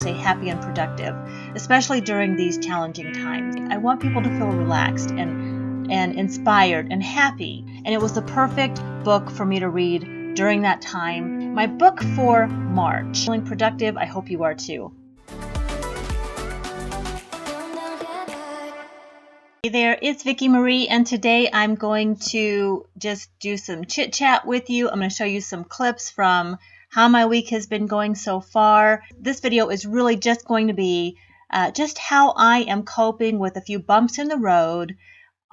stay happy and productive, especially during these challenging times. I want people to feel relaxed and inspired and happy. And it was the perfect book for me to read during that time. My book for March. Feeling productive, I hope you are too. Hey there, it's Vicki Marie, and today I'm going to just do some chit chat with you. I'm going to show you some clips from how my week has been going so far. This video is really just going to be just how I am coping with a few bumps in the road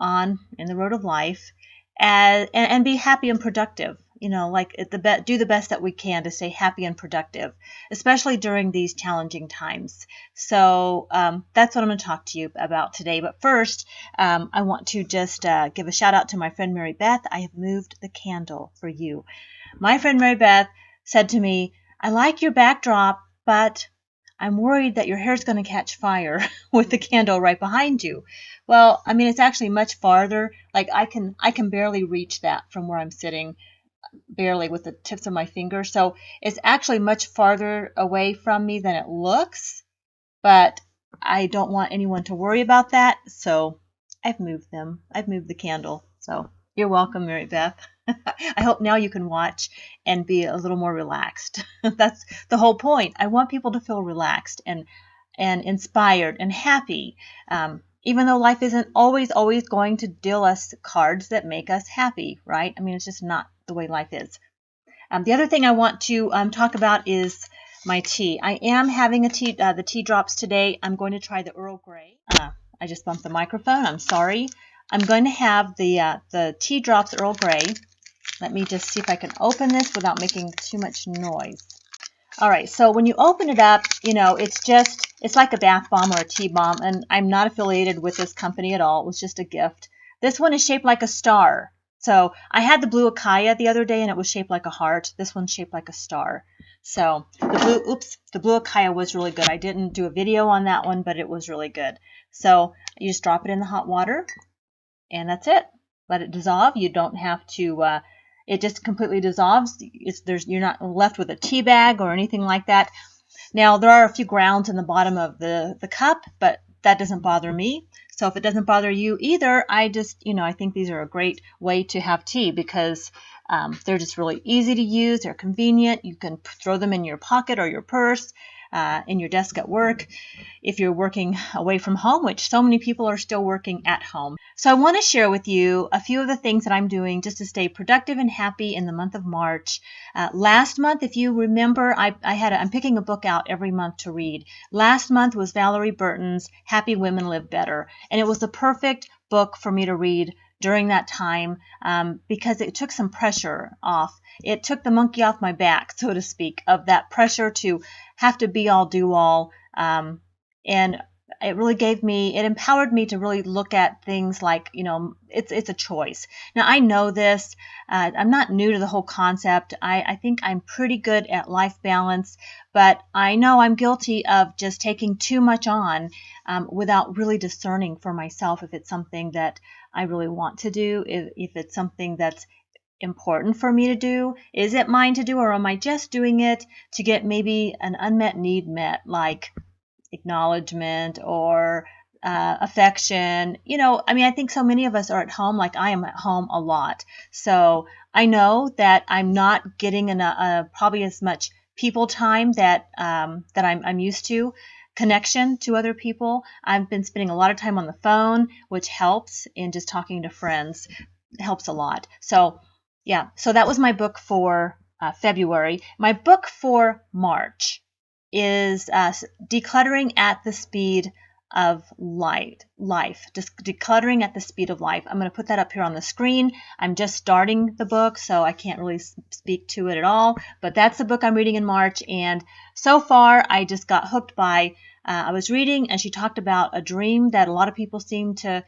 in the road of life, and be happy and productive. You know, like do the best that we can to stay happy and productive, especially during these challenging times. So that's what I'm going to talk to you about today. But first, I want to just give a shout out to my friend Mary Beth. I have moved the candle for you. My friend Mary Beth said to me, "I like your backdrop, but I'm worried that your hair is going to catch fire with the candle right behind you." Well, I mean, it's actually much farther. Like I can barely reach that from where I'm sitting, barely with the tips of my fingers. So it's actually much farther away from me than it looks. But I don't want anyone to worry about that. So I've moved them. I've moved the candle. So you're welcome, Mary Beth. I hope now you can watch and be a little more relaxed. That's the whole point. I want people to feel relaxed and inspired and happy. Even though life isn't always going to deal us cards that make us happy, right? I mean, it's just not the way life is. The other thing I want to talk about is my tea. I am having the tea drops today. I'm going to try the Earl Grey. I just bumped the microphone. I'm sorry. I'm going to have the tea drops Earl Grey. Let me just see if I can open this without making too much noise. All right, so when you open it up, you know, it's like a bath bomb or a tea bomb, and I'm not affiliated with this company at all. It was just a gift. This one is shaped like a star. So I had the blue Akaya the other day, and it was shaped like a heart. This one's shaped like a star. So the blue Akaya was really good. I didn't do a video on that one, but it was really good. So you just drop it in the hot water, and that's it. Let it dissolve. You don't have to. It just completely dissolves. You're not left with a tea bag or anything like that. Now, there are a few grounds in the bottom of the cup, but that doesn't bother me. So if it doesn't bother you either, I think these are a great way to have tea because they're just really easy to use. They're convenient. You can throw them in your pocket or your purse, in your desk at work, if you're working away from home, which so many people are still working at home. So I want to share with you a few of the things that I'm doing just to stay productive and happy in the month of March. Last month, if you remember, I'm picking a book out every month to read. Last month was Valerie Burton's Happy Women Live Better, and it was the perfect book for me to read during that time because it took some pressure off. It took the monkey off my back, so to speak, of that pressure to have to be all, do all. And it really it empowered me to really look at things like, it's a choice. Now, I know this. I'm not new to the whole concept. I think I'm pretty good at life balance, but I know I'm guilty of just taking too much on without really discerning for myself if it's something that I really want to do, if it's something that's important for me to do. Is it mine to do, or am I just doing it to get maybe an unmet need met, like acknowledgement or affection? I think so many of us are at home, like I am at home a lot. So I know that I'm not getting probably as much people time that I'm used to, connection to other people. I've been spending a lot of time on the phone, which helps, and just talking to friends helps a lot. So yeah, so that was my book for February. My book for March is Decluttering at the Speed of Life. Just decluttering at the speed of life. I'm going to put that up here on the screen. I'm just starting the book, so I can't really speak to it at all. But that's the book I'm reading in March, and so far I just got hooked by. I was reading, and she talked about a dream that a lot of people seem to.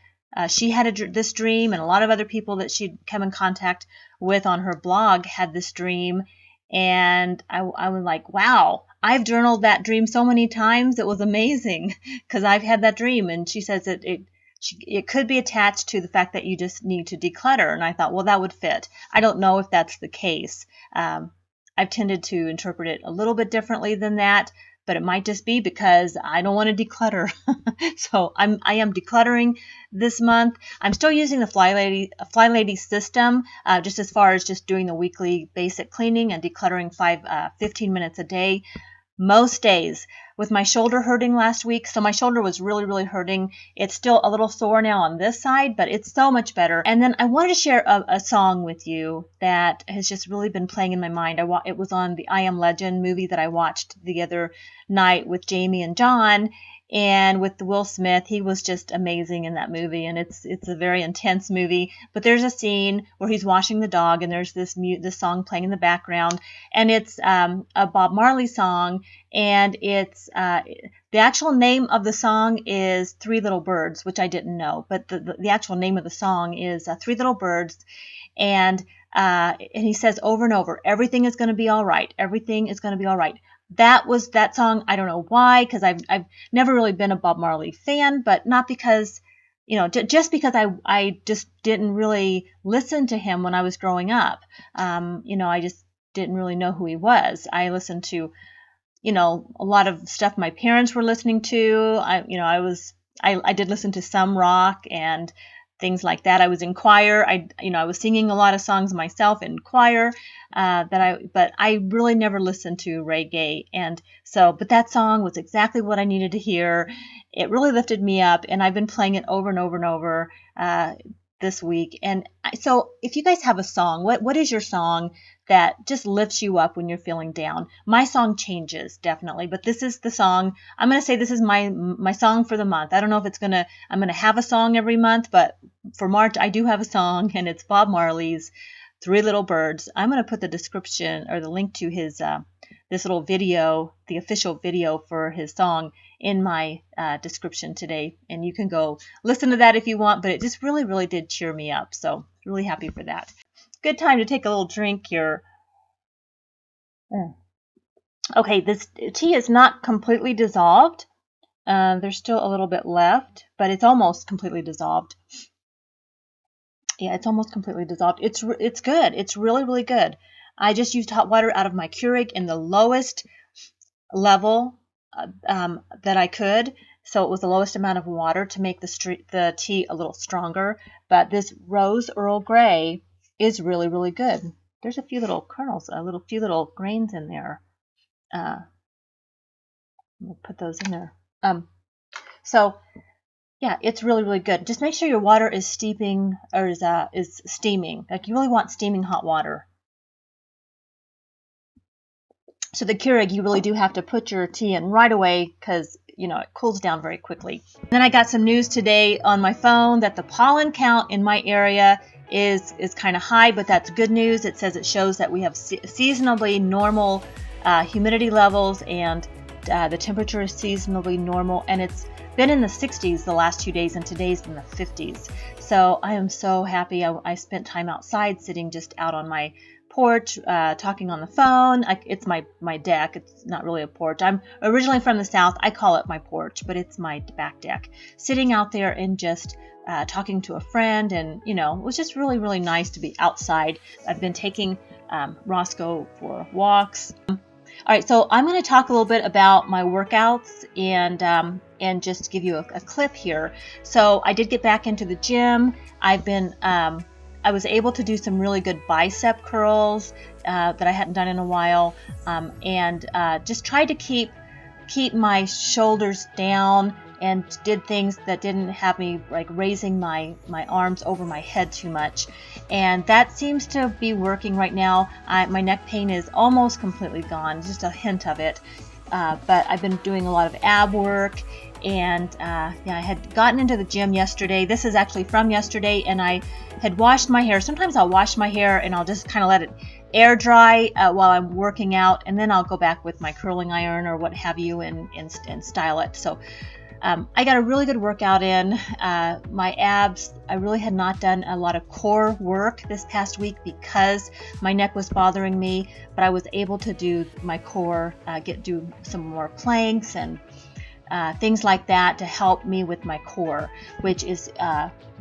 She had this dream, and a lot of other people that she'd come in contact with on her blog had this dream, and I was like, wow, I've journaled that dream so many times. It was amazing because I've had that dream. And she says that it could be attached to the fact that you just need to declutter. And I thought, well, that would fit. I don't know if that's the case. I've tended to interpret it a little bit differently than that. but it might just be because I don't want to declutter. So I am decluttering this month. I'm still using the Fly Lady system, just as far as just doing the weekly basic cleaning and decluttering 15 minutes a day. Most days. With my shoulder hurting last week, so my shoulder was really hurting. It's still a little sore now on this side, but it's so much better. And then I wanted to share a song with you that has just really been playing in my mind. It was on the I Am Legend movie that I watched the other night with Jamie and John, and with Will Smith. He was just amazing in that movie, and it's a very intense movie. But there's a scene where he's washing the dog, and there's this song playing in the background, and it's a Bob Marley song, and it's the actual name of the song is Three Little Birds, which I didn't know, but the actual name of the song is Three Little Birds, and he says over and over, everything is going to be all right. Everything is going to be all right. That was that song. I don't know why, because I've never really been a Bob Marley fan, but not because, just because I just didn't really listen to him when I was growing up. I just didn't really know who he was. I listened to, a lot of stuff my parents were listening to. I did listen to some rock and things like that. I was in choir. I was singing a lot of songs myself in choir, but I really never listened to reggae. And so, but that song was exactly what I needed to hear. It really lifted me up, and I've been playing it over and over and over this week. And so if you guys have a song, what is your song that just lifts you up when you're feeling down? My song changes, definitely, but this is the song. I'm going to say this is my song for the month. I don't know if I'm going to have a song every month, but for March I do have a song, and it's Bob Marley's Three Little Birds. I'm going to put the description or the link to his this little video, the official video for his song, in my description today, and you can go listen to that if you want, but it just really did cheer me up, so really happy for that. Good time to take a little drink here. Okay, this tea is not completely dissolved. There's still a little bit left, but it's almost completely dissolved. Yeah, it's almost completely dissolved. It's good. It's really good. I just used hot water out of my Keurig in the lowest level that I could, so it was the lowest amount of water to make the tea a little stronger. But this Rose Earl Grey is really good. There's a few little kernels, few little grains in there. We'll put those in there. So yeah, it's really good. Just make sure your water is steeping or is steaming. Like, you really want steaming hot water. So the Keurig, you really do have to put your tea in right away, because it cools down very quickly. Then I got some news today on my phone that the pollen count in my area is kind of high, but that's good news. It shows that we have seasonably normal humidity levels, and the temperature is seasonably normal, and it's been in the 60s the last 2 days, and today's in the 50s. So I am so happy. I spent time outside, sitting just out on my porch, talking on the phone. It's my deck. It's not really a porch. I'm originally from the South. I call it my porch, but it's my back deck. Sitting out there and just talking to a friend, and it was just really nice to be outside. I've been taking Roscoe for walks. All right, so I'm going to talk a little bit about my workouts and just give you a clip here. So I did get back into the gym. I was able to do some really good bicep curls that I hadn't done in a while, and just tried to keep my shoulders down, and did things that didn't have me like raising my arms over my head too much, and that seems to be working right now. My neck pain is almost completely gone, just a hint of it, but I've been doing a lot of ab work, and I had gotten into the gym yesterday. This is actually from yesterday, and I had washed my hair. Sometimes I'll wash my hair and I'll just kind of let it air dry while I'm working out, and then I'll go back with my curling iron or what have you and style it. So I got a really good workout in. My abs, I really had not done a lot of core work this past week because my neck was bothering me, but I was able to do my core, do some more planks and things like that to help me with my core, which is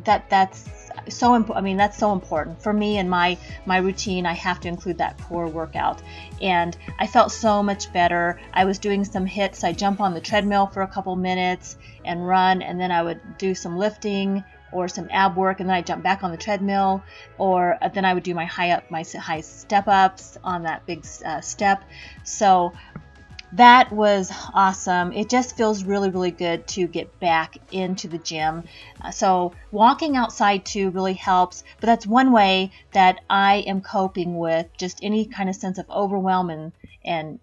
that's I mean, that's so important for me and my routine. I have to include that core workout, and I felt so much better. I was doing some hits. I jump on the treadmill for a couple minutes and run, and then I would do some lifting or some ab work, and then I jump back on the treadmill, or then I would do my high step ups on that big step. So that was awesome. It just feels really, really good to get back into the gym. So walking outside too really helps, but that's one way that I am coping with just any kind of sense of overwhelm and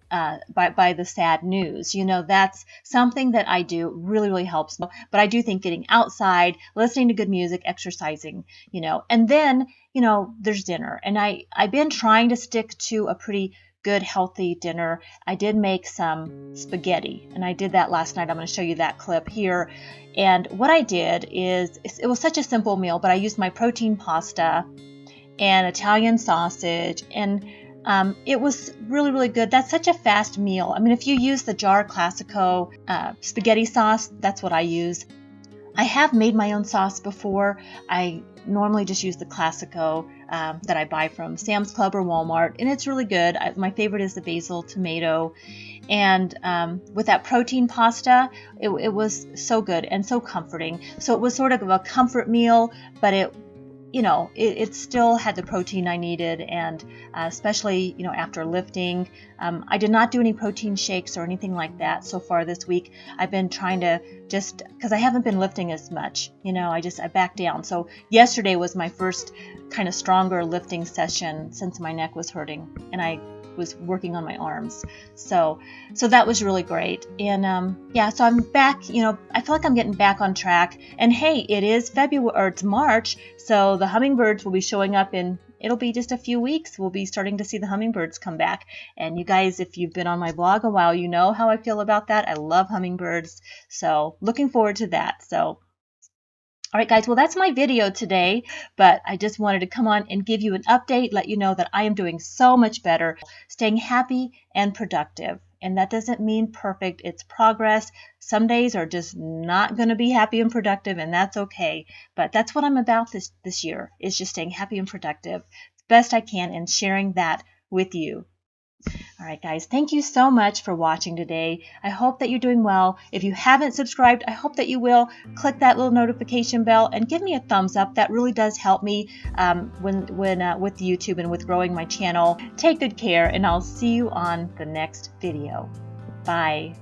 by the sad news. You know, that's something that I do really, really helps. But I do think getting outside, listening to good music, exercising, you know, and then, you know, there's dinner. And I've been trying to stick to a pretty good healthy dinner. I did make some spaghetti, and I did that last night. I'm going to show you that clip here. And what I did is, it was such a simple meal, but I used my protein pasta and Italian sausage, and it was really, really good. That's such a fast meal. I mean, if you use the Jar Classico spaghetti sauce, that's what I use. I have made my own sauce before. I normally just use the Classico that I buy from Sam's Club or Walmart, and it's really good. My favorite is the basil tomato. And with that protein pasta, it was so good and so comforting. So it was sort of a comfort meal, but it still had the protein I needed, and especially, you know, after lifting. I did not do any protein shakes or anything like that so far this week. I've been trying to just, because I haven't been lifting as much, you know, I backed down. So yesterday was my first kind of stronger lifting session since my neck was hurting, and I was working on my arms. So that was really great. And yeah, so I'm back, you know, I feel like I'm getting back on track. And hey, it is February, or it's March, so the hummingbirds will be showing up it'll be just a few weeks. We'll be starting to see the hummingbirds come back. And you guys, if you've been on my blog a while, you know how I feel about that. I love hummingbirds. So looking forward to that. So all right, guys, well, that's my video today, but I just wanted to come on and give you an update, let you know that I am doing so much better, staying happy and productive. And that doesn't mean perfect. It's progress. Some days are just not going to be happy and productive, and that's okay. But that's what I'm about this year, is just staying happy and productive as best I can and sharing that with you. All right, guys, thank you so much for watching today. I hope that you're doing well. If you haven't subscribed, I hope that you will. Click that little notification bell and give me a thumbs up. That really does help me with YouTube and with growing my channel. Take good care, and I'll see you on the next video. Bye.